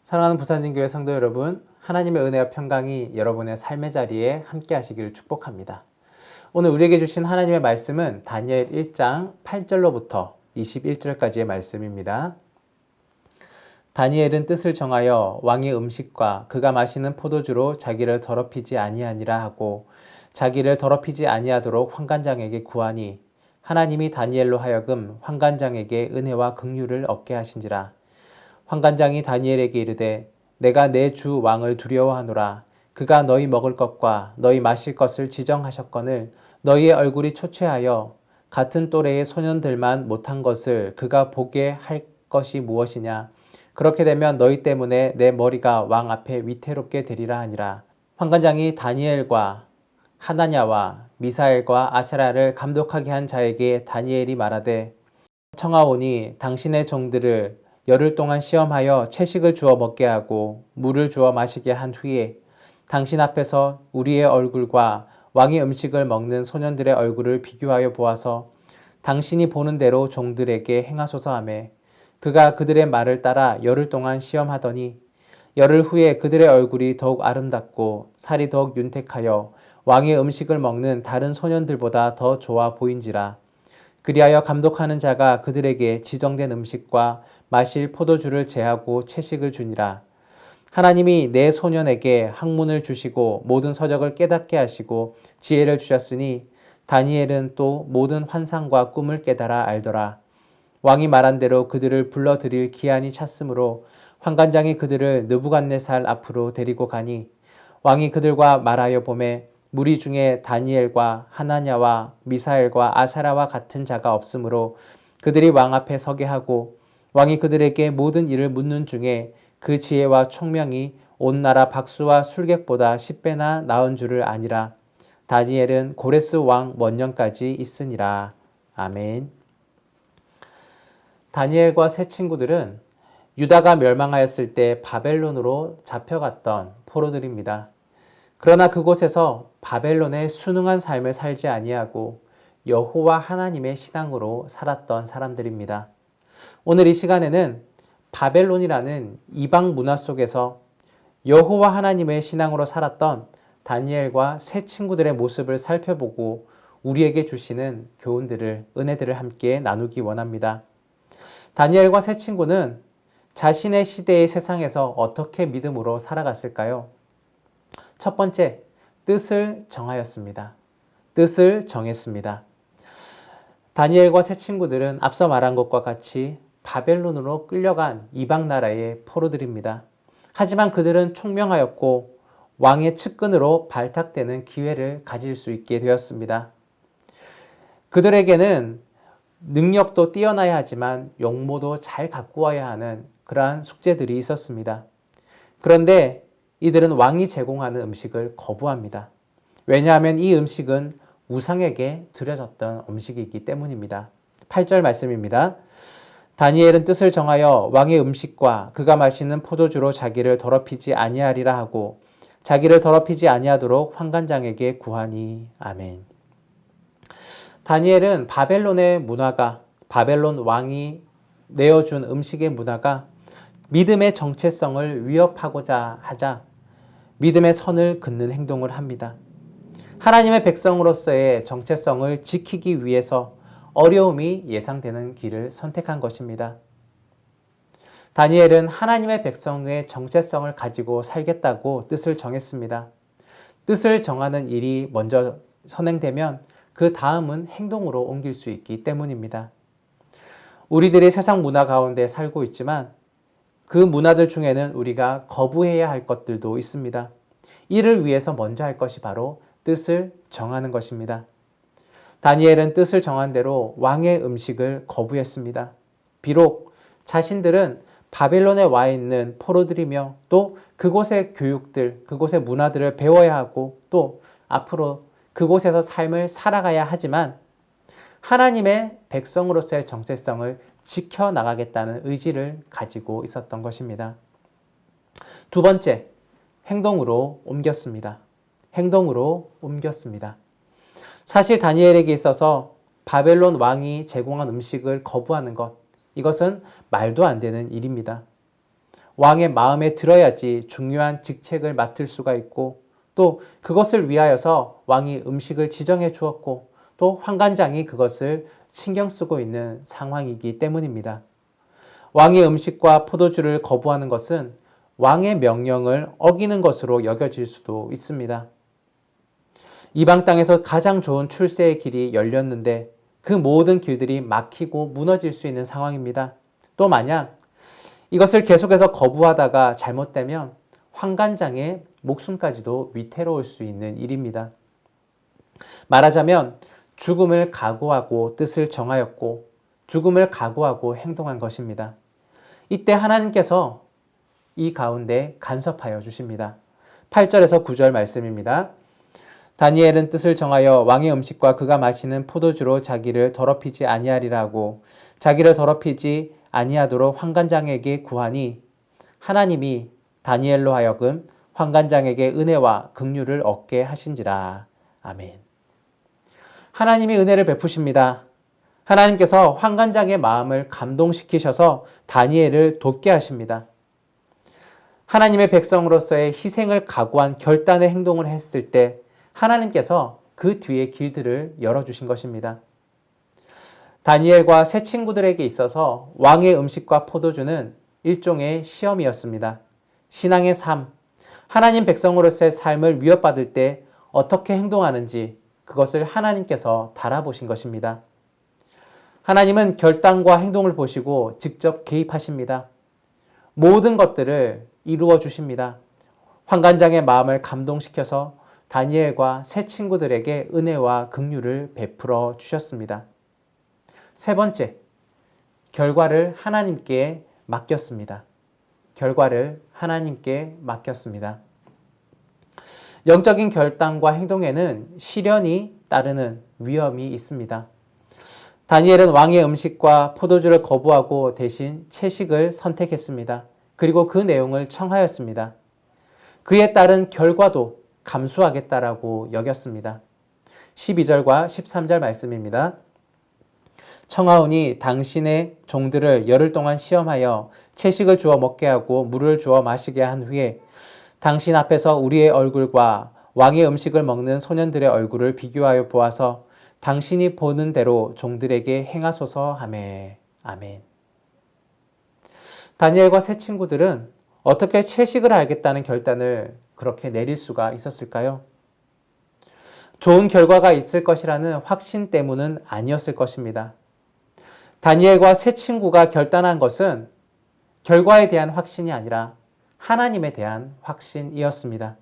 사랑하는 부산진교회 성도 여러분, 하나님의 은혜와 평강이 여러분의 삶의 자리에 함께 하시기를 축복합니다. 오늘 우리에게 주신 하나님의 말씀은 다니엘 1장 8절로부터 21절까지의 말씀입니다. 다니엘은 뜻을 정하여 왕의 음식과 그가 마시는 포도주로 자기를 더럽히지 아니하니라 하고 자기를 더럽히지 아니하도록 환관장에게 구하니 하나님이 다니엘로 하여금 환관장에게 은혜와 긍휼을 얻게 하신지라. 환관장이 다니엘에게 이르되 내가 내 주 왕을 두려워하노라. 그가 너희 먹을 것과 너희 마실 것을 지정하셨거늘 너희의 얼굴이 초췌하여 같은 또래의 소년들만 못한 것을 그가 보게 할 것이 무엇이냐. 그렇게 되면 너희 때문에 내 머리가 왕 앞에 위태롭게 되리라 하니라. 환관장이 다니엘과 하나냐와 미사엘과 아세라를 감독하게 한 자에게 다니엘이 말하되 청하오니 당신의 종들을 열흘 동안 시험하여 채식을 주어 먹게 하고 물을 주어 마시게 한 후에 당신 앞에서 우리의 얼굴과 왕의 음식을 먹는 소년들의 얼굴을 비교하여 보아서 당신이 보는 대로 종들에게 행하소서 하매 그가 그들의 말을 따라 열흘 동안 시험하더니 열흘 후에 그들의 얼굴이 더욱 아름답고 살이 더욱 윤택하여 왕의 음식을 먹는 다른 소년들보다 더 좋아 보인지라. 그리하여 감독하는 자가 그들에게 지정된 음식과 마실 포도주를 제하고 채식을 주니라. 하나님이 내 소년에게 학문을 주시고 모든 서적을 깨닫게 하시고 지혜를 주셨으니 다니엘은 또 모든 환상과 꿈을 깨달아 알더라. 왕이 말한 대로 그들을 불러들일 기한이 찼으므로 환관장이 그들을 느부갓네살 앞으로 데리고 가니 왕이 그들과 말하여 보매 무리 중에 다니엘과 하나냐와 미사엘과 아사라와 같은 자가 없으므로 그들이 왕 앞에 서게 하고 왕이 그들에게 모든 일을 묻는 중에 그 지혜와 총명이 온 나라 박수와 술객보다 10배나 나은 줄을 아니라. 다니엘은 고레스 왕 원년까지 있으니라. 아멘. 다니엘과 세 친구들은 유다가 멸망하였을 때 바벨론으로 잡혀갔던 포로들입니다. 그러나 그곳에서 바벨론의 순응한 삶을 살지 아니하고 여호와 하나님의 신앙으로 살았던 사람들입니다. 오늘 이 시간에는 바벨론이라는 이방 문화 속에서 여호와 하나님의 신앙으로 살았던 다니엘과 세 친구들의 모습을 살펴보고 우리에게 주시는 교훈들을, 은혜들을 함께 나누기 원합니다. 다니엘과 세 친구는 자신의 시대의 세상에서 어떻게 믿음으로 살아갔을까요? 첫 번째, 뜻을 정하였습니다. 뜻을 정했습니다. 다니엘과 세 친구들은 앞서 말한 것과 같이 바벨론으로 끌려간 이방 나라의 포로들입니다. 하지만 그들은 총명하였고 왕의 측근으로 발탁되는 기회를 가질 수 있게 되었습니다. 그들에게는 능력도 뛰어나야 하지만 용모도 잘 가꾸어야 하는 그러한 숙제들이 있었습니다. 그런데 이들은 왕이 제공하는 음식을 거부합니다. 왜냐하면 이 음식은 우상에게 드려졌던 음식이기 때문입니다. 8절 말씀입니다. 다니엘은 뜻을 정하여 왕의 음식과 그가 마시는 포도주로 자기를 더럽히지 아니하리라 하고 자기를 더럽히지 아니하도록 환관장에게 구하니. 아멘. 다니엘은 바벨론의 문화가, 바벨론 왕이 내어준 음식의 문화가 믿음의 정체성을 위협하고자 하자 믿음의 선을 긋는 행동을 합니다. 하나님의 백성으로서의 정체성을 지키기 위해서 어려움이 예상되는 길을 선택한 것입니다. 다니엘은 하나님의 백성의 정체성을 가지고 살겠다고 뜻을 정했습니다. 뜻을 정하는 일이 먼저 선행되면 그 다음은 행동으로 옮길 수 있기 때문입니다. 우리들이 세상 문화 가운데 살고 있지만 그 문화들 중에는 우리가 거부해야 할 것들도 있습니다. 이를 위해서 먼저 할 것이 바로 뜻을 정하는 것입니다. 다니엘은 뜻을 정한 대로 왕의 음식을 거부했습니다. 비록 자신들은 바벨론에 와 있는 포로들이며 또 그곳의 교육들, 그곳의 문화들을 배워야 하고 또 앞으로 그곳에서 삶을 살아가야 하지만 하나님의 백성으로서의 정체성을 지켜나가겠다는 의지를 가지고 있었던 것입니다. 두 번째, 행동으로 옮겼습니다. 행동으로 옮겼습니다. 사실 다니엘에게 있어서 바벨론 왕이 제공한 음식을 거부하는 것, 이것은 말도 안 되는 일입니다. 왕의 마음에 들어야지 중요한 직책을 맡을 수가 있고 또 그것을 위하여서 왕이 음식을 지정해 주었고 또 환관장이 그것을 신경 쓰고 있는 상황이기 때문입니다. 왕의 음식과 포도주를 거부하는 것은 왕의 명령을 어기는 것으로 여겨질 수도 있습니다. 이방 땅에서 가장 좋은 출세의 길이 열렸는데 그 모든 길들이 막히고 무너질 수 있는 상황입니다. 또 만약 이것을 계속해서 거부하다가 잘못되면 환관장의 목숨까지도 위태로울 수 있는 일입니다. 말하자면 죽음을 각오하고 뜻을 정하였고 죽음을 각오하고 행동한 것입니다. 이때 하나님께서 이 가운데 간섭하여 주십니다. 8절에서 9절 말씀입니다. 다니엘은 뜻을 정하여 왕의 음식과 그가 마시는 포도주로 자기를 더럽히지 아니하리라 하고 자기를 더럽히지 아니하도록 환관장에게 구하니 하나님이 다니엘로 하여금 환관장에게 은혜와 긍휼을 얻게 하신지라. 아멘. 하나님이 은혜를 베푸십니다. 하나님께서 환관장의 마음을 감동시키셔서 다니엘을 돕게 하십니다. 하나님의 백성으로서의 희생을 각오한 결단의 행동을 했을 때 하나님께서 그 뒤에 길들을 열어주신 것입니다. 다니엘과 세 친구들에게 있어서 왕의 음식과 포도주는 일종의 시험이었습니다. 신앙의 삶, 하나님 백성으로서의 삶을 위협받을 때 어떻게 행동하는지 그것을 하나님께서 달아보신 것입니다. 하나님은 결단과 행동을 보시고 직접 개입하십니다. 모든 것들을 이루어 주십니다. 환관장의 마음을 감동시켜서 다니엘과 세 친구들에게 은혜와 긍휼을 베풀어 주셨습니다. 세 번째, 결과를 하나님께 맡겼습니다. 결과를 하나님께 맡겼습니다. 영적인 결단과 행동에는 시련이 따르는 위험이 있습니다. 다니엘은 왕의 음식과 포도주를 거부하고 대신 채식을 선택했습니다. 그리고 그 내용을 청하였습니다. 그에 따른 결과도 감수하겠다라고 여겼습니다. 12절과 13절 말씀입니다. 청하오니 당신의 종들을 열흘 동안 시험하여 채식을 주어 먹게 하고 물을 주어 마시게 한 후에 당신 앞에서 우리의 얼굴과 왕의 음식을 먹는 소년들의 얼굴을 비교하여 보아서 당신이 보는 대로 종들에게 행하소서 하매. 아멘. 다니엘과 세 친구들은 어떻게 채식을 하겠다는 결단을 그렇게 내릴 수가 있었을까요? 좋은 결과가 있을 것이라는 확신 때문은 아니었을 것입니다. 다니엘과 세 친구가 결단한 것은 결과에 대한 확신이 아니라 하나님에 대한 확신이었습니다.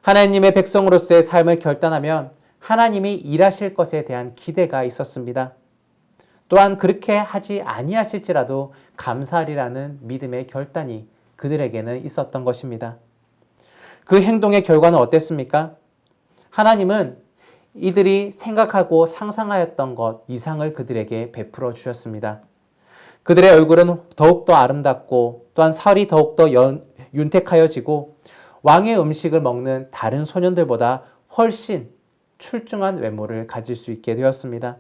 하나님의 백성으로서의 삶을 결단하면 하나님이 일하실 것에 대한 기대가 있었습니다. 또한 그렇게 하지 아니하실지라도 감사하리라는 믿음의 결단이 그들에게는 있었던 것입니다. 그 행동의 결과는 어땠습니까? 하나님은 이들이 생각하고 상상하였던 것 이상을 그들에게 베풀어 주셨습니다. 그들의 얼굴은 더욱더 아름답고 또한 살이 더욱더 윤택하여지고 왕의 음식을 먹는 다른 소년들보다 훨씬 출중한 외모를 가질 수 있게 되었습니다.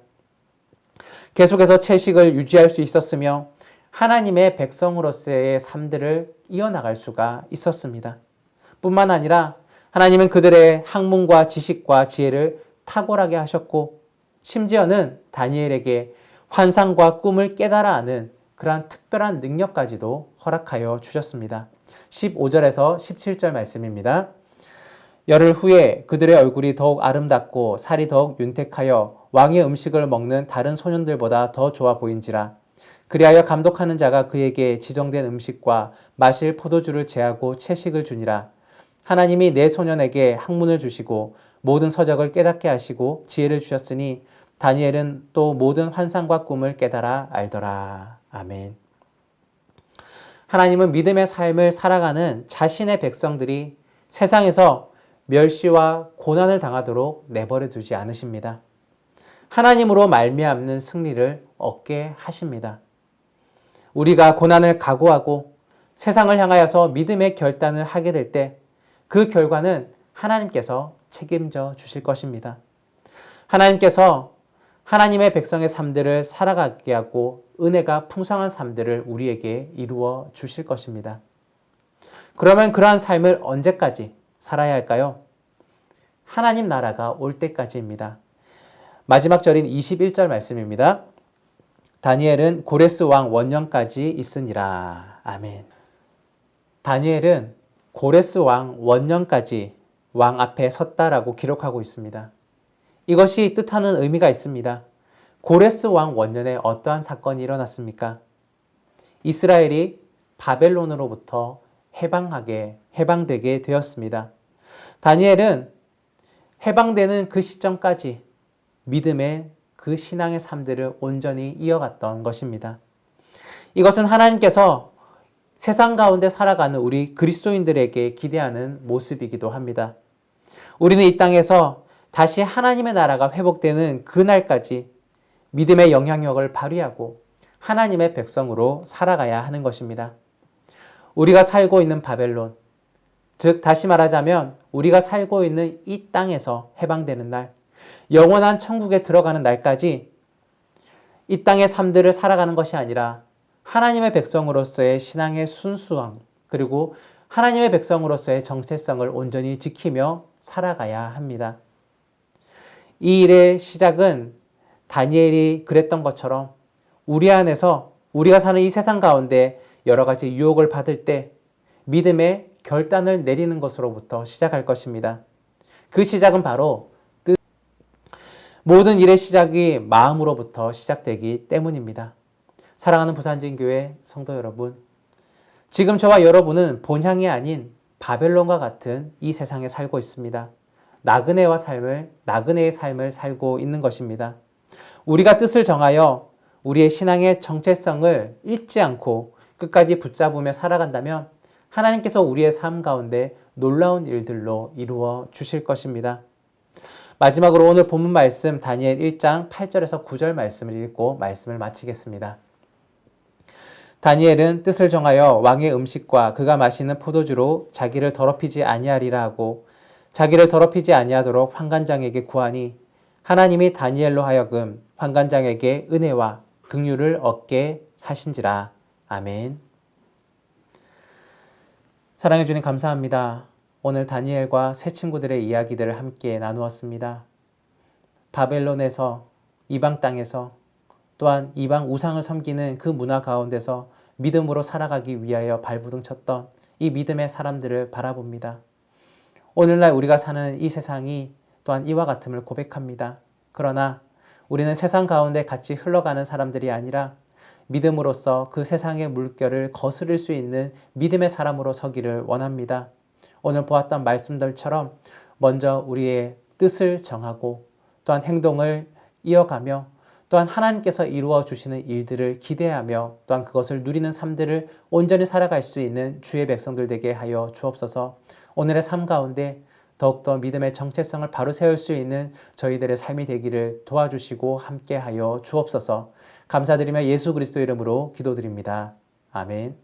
계속해서 채식을 유지할 수 있었으며 하나님의 백성으로서의 삶들을 이어나갈 수가 있었습니다. 뿐만 아니라 하나님은 그들의 학문과 지식과 지혜를 탁월하게 하셨고 심지어는 다니엘에게 환상과 꿈을 깨달아 아는 그러한 특별한 능력까지도 허락하여 주셨습니다. 15절에서 17절 말씀입니다. 열흘 후에 그들의 얼굴이 더욱 아름답고 살이 더욱 윤택하여 왕의 음식을 먹는 다른 소년들보다 더 좋아 보인지라. 그리하여 감독하는 자가 그에게 지정된 음식과 마실 포도주를 제하고 채식을 주니라. 하나님이 내 소년에게 학문을 주시고 모든 서적을 깨닫게 하시고 지혜를 주셨으니 다니엘은 또 모든 환상과 꿈을 깨달아 알더라. 아멘. 하나님은 믿음의 삶을 살아가는 자신의 백성들이 세상에서 멸시와 고난을 당하도록 내버려 두지 않으십니다. 하나님으로 말미암는 승리를 얻게 하십니다. 우리가 고난을 각오하고 세상을 향하여서 믿음의 결단을 하게 될 때 그 결과는 하나님께서 책임져 주실 것입니다. 하나님께서 하나님의 백성의 삶들을 살아가게 하고 은혜가 풍성한 삶들을 우리에게 이루어 주실 것입니다. 그러면 그러한 삶을 언제까지 살아야 할까요? 하나님 나라가 올 때까지입니다. 마지막 절인 21절 말씀입니다. 다니엘은 고레스 왕 원년까지 있으니라. 아멘. 다니엘은 고레스 왕 원년까지 왕 앞에 섰다라고 기록하고 있습니다. 이것이 뜻하는 의미가 있습니다. 고레스 왕 원년에 어떠한 사건이 일어났습니까? 이스라엘이 바벨론으로부터 해방되게 되었습니다. 다니엘은 해방되는 그 시점까지 믿음의 그 신앙의 삶들을 온전히 이어갔던 것입니다. 이것은 하나님께서 세상 가운데 살아가는 우리 그리스도인들에게 기대하는 모습이기도 합니다. 우리는 이 땅에서 다시 하나님의 나라가 회복되는 그날까지 믿음의 영향력을 발휘하고 하나님의 백성으로 살아가야 하는 것입니다. 우리가 살고 있는 바벨론, 즉 다시 말하자면 우리가 살고 있는 이 땅에서 해방되는 날, 영원한 천국에 들어가는 날까지 이 땅의 삶들을 살아가는 것이 아니라 하나님의 백성으로서의 신앙의 순수함, 그리고 하나님의 백성으로서의 정체성을 온전히 지키며 살아가야 합니다. 이 일의 시작은 다니엘이 그랬던 것처럼 우리 안에서 우리가 사는 이 세상 가운데 여러 가지 유혹을 받을 때 믿음의 결단을 내리는 것으로부터 시작할 것입니다. 그 시작은 바로 모든 일의 시작이 마음으로부터 시작되기 때문입니다. 사랑하는 부산진교회 성도 여러분, 지금 저와 여러분은 본향이 아닌 바벨론과 같은 이 세상에 살고 있습니다. 나그네의 삶을 살고 있는 것입니다. 우리가 뜻을 정하여 우리의 신앙의 정체성을 잃지 않고 끝까지 붙잡으며 살아간다면 하나님께서 우리의 삶 가운데 놀라운 일들로 이루어 주실 것입니다. 마지막으로 오늘 본문 말씀 다니엘 1장 8절에서 9절 말씀을 읽고 말씀을 마치겠습니다. 다니엘은 뜻을 정하여 왕의 음식과 그가 마시는 포도주로 자기를 더럽히지 아니하리라 하고 자기를 더럽히지 아니하도록 환관장에게 구하니 하나님이 다니엘로 하여금 환관장에게 은혜와 긍휼을 얻게 하신지라. 아멘. 사랑해 주님 감사합니다. 오늘 다니엘과 새 친구들의 이야기들을 함께 나누었습니다. 바벨론에서, 이방 땅에서, 또한 이방 우상을 섬기는 그 문화 가운데서 믿음으로 살아가기 위하여 발부둥쳤던 이 믿음의 사람들을 바라봅니다. 오늘날 우리가 사는 이 세상이 또한 이와 같음을 고백합니다. 그러나 우리는 세상 가운데 같이 흘러가는 사람들이 아니라 믿음으로써 그 세상의 물결을 거스를 수 있는 믿음의 사람으로 서기를 원합니다. 오늘 보았던 말씀들처럼 먼저 우리의 뜻을 정하고 또한 행동을 이어가며 또한 하나님께서 이루어 주시는 일들을 기대하며 또한 그것을 누리는 삶들을 온전히 살아갈 수 있는 주의 백성들 되게 하여 주옵소서. 오늘의 삶 가운데 더욱더 믿음의 정체성을 바로 세울 수 있는 저희들의 삶이 되기를 도와주시고 함께하여 주옵소서. 감사드리며 예수 그리스도 이름으로 기도드립니다. 아멘.